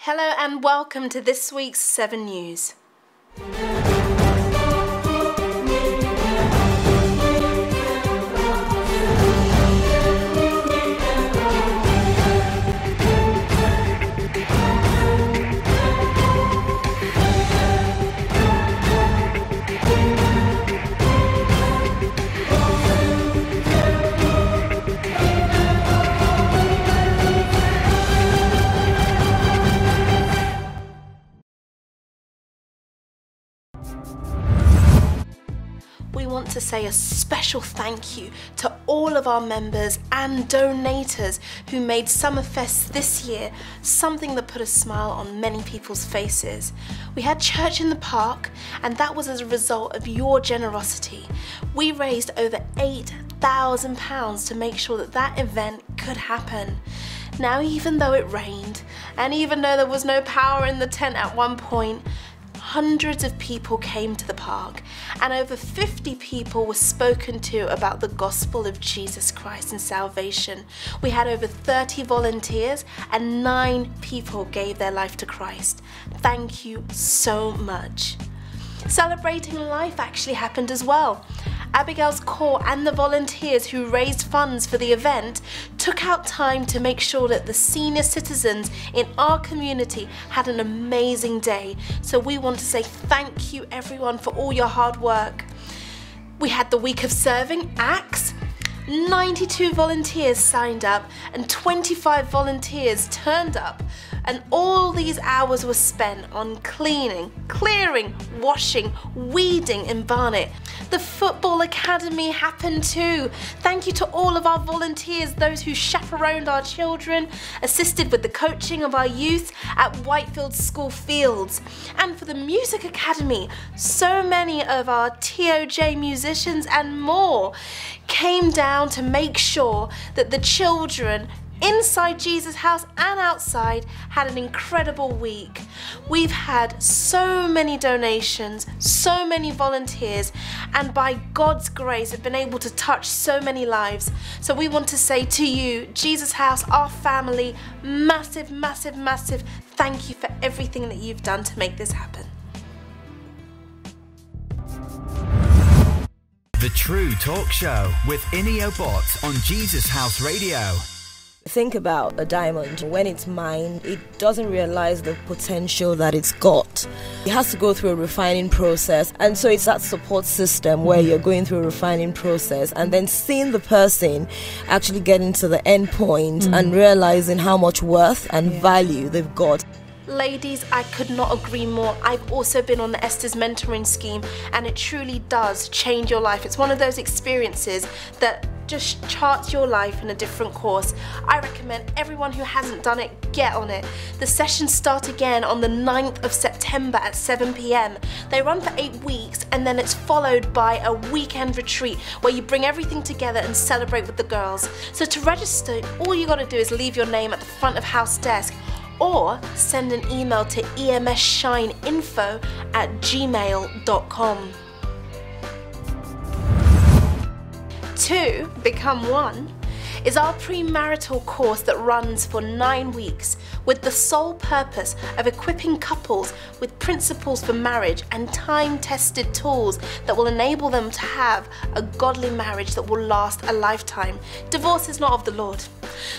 Hello and welcome to this week's 7 News. We want to say a special thank you to all of our members and donators who made Summerfest this year something that put a smile on many people's faces. We had church in the park, and that was as a result of your generosity. We raised over £8,000 to make sure that that event could happen. Now, even though it rained, and even though there was no power in the tent at one point, hundreds of people came to the park, and over 50 people were spoken to about the gospel of Jesus Christ and salvation. We had over 30 volunteers and 9 people gave their life to Christ. Thank you so much. Celebrating Life actually happened as well. Abigail's Corps and the volunteers who raised funds for the event took out time to make sure that the senior citizens in our community had an amazing day. So we want to say thank you everyone for all your hard work. We had the week of serving, Acts. 92 volunteers signed up and 25 volunteers turned up, and all these hours were spent on cleaning, clearing, washing, weeding in Barnet. The Football Academy happened too. Thank you to all of our volunteers, those who chaperoned our children, assisted with the coaching of our youth at Whitefield School Fields. And for the Music Academy, so many of our TOJ musicians and more came down to make sure that the children inside Jesus House and outside had an incredible week. We've had so many donations, so many volunteers, and by God's grace have been able to touch so many lives. So we want to say to you, Jesus House, our family, massive, massive, massive thank you for everything that you've done to make this happen. The True Talk Show with Inio Bot on Jesus House Radio. Think about a diamond. When it's mined, it doesn't realize the potential that it's got. It has to go through a refining process, and so it's that support system where you're going through a refining process and then seeing the person actually getting to the end point and realizing how much worth and value they've got. Ladies, I could not agree more. I've also been on the Esther's mentoring scheme, and it truly does change your life. It's one of those experiences that just charts your life in a different course. I recommend everyone who hasn't done it, get on it. The sessions start again on the 9th of September at 7 p.m. They run for 8 weeks, and then it's followed by a weekend retreat where you bring everything together and celebrate with the girls. So to register, all you gotta do is leave your name at the front of house desk, or send an email to emsshineinfo@gmail.com. 2 Become One is our premarital course that runs for 9 weeks with the sole purpose of equipping couples with principles for marriage and time-tested tools that will enable them to have a godly marriage that will last a lifetime. Divorce is not of the Lord.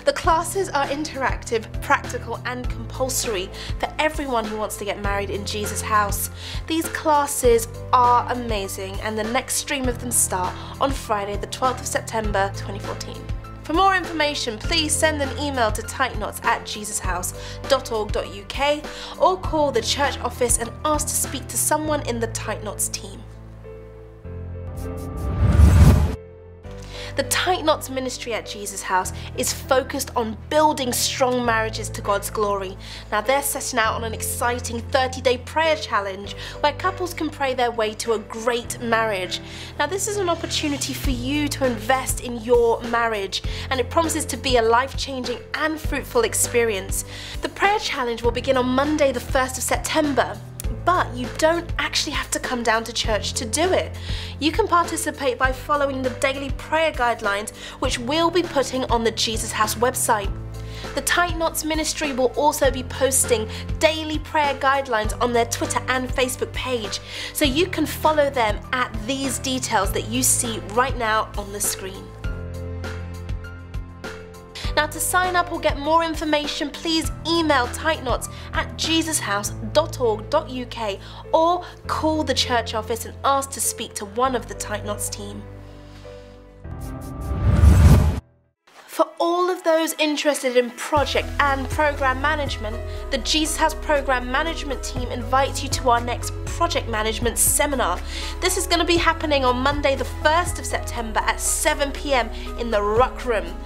The classes are interactive, practical and compulsory for everyone who wants to get married in Jesus House. These classes are amazing, and the next stream of them start on Friday the 12th of September 2014. For more information, please send an email to tightknots@jesushouse.org.uk or call the church office and ask to speak to someone in the Tight Knots team. The Tight Knots ministry at Jesus House is focused on building strong marriages to God's glory. Now they're setting out on an exciting 30-day prayer challenge where couples can pray their way to a great marriage. Now this is an opportunity for you to invest in your marriage, and it promises to be a life-changing and fruitful experience. The prayer challenge will begin on Monday the 1st of September. But you don't actually have to come down to church to do it. You can participate by following the daily prayer guidelines, which we'll be putting on the Jesus House website. The Tight Knots Ministry will also be posting daily prayer guidelines on their Twitter and Facebook page, so you can follow them at these details that you see right now on the screen. Now, to sign up or get more information, please email tightknots@jesushouse.org.uk or call the church office and ask to speak to one of the Tight Knots team. For all of those interested in project and program management, the Jesus House Program Management team invites you to our next project management seminar. This is going to be happening on Monday the 1st of September at 7 p.m. in the Ruck Room.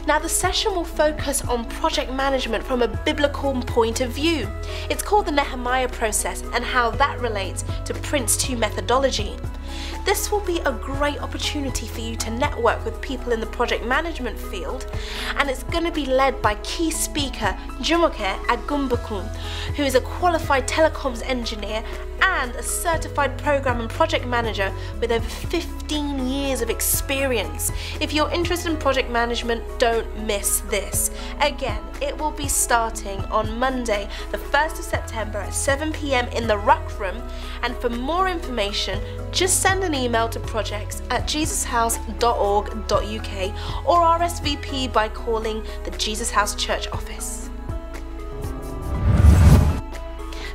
Now, the session will focus on project management from a biblical point of view. It's called the Nehemiah process and how that relates to Prince 2 methodology. This will be a great opportunity for you to network with people in the project management field, and it's going to be led by key speaker Jumoke Agumbakun, who is a qualified telecoms engineer and a certified program and project manager with over 15 years of experience. If you're interested in project management, don't miss this. Again, it will be starting on Monday, the 1st of September at 7 p.m. in the Ruck Room, and for more information, just send an email to projects@jesushouse.org.uk or RSVP by calling the Jesus House Church office.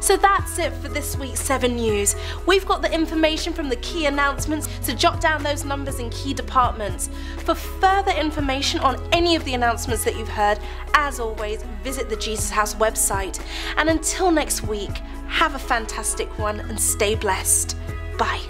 So that's it for this week's 7 News. We've got the information from the key announcements, so jot down those numbers in key departments. For further information on any of the announcements that you've heard, as always, visit the Jesus House website. And until next week, have a fantastic one and stay blessed. Bye.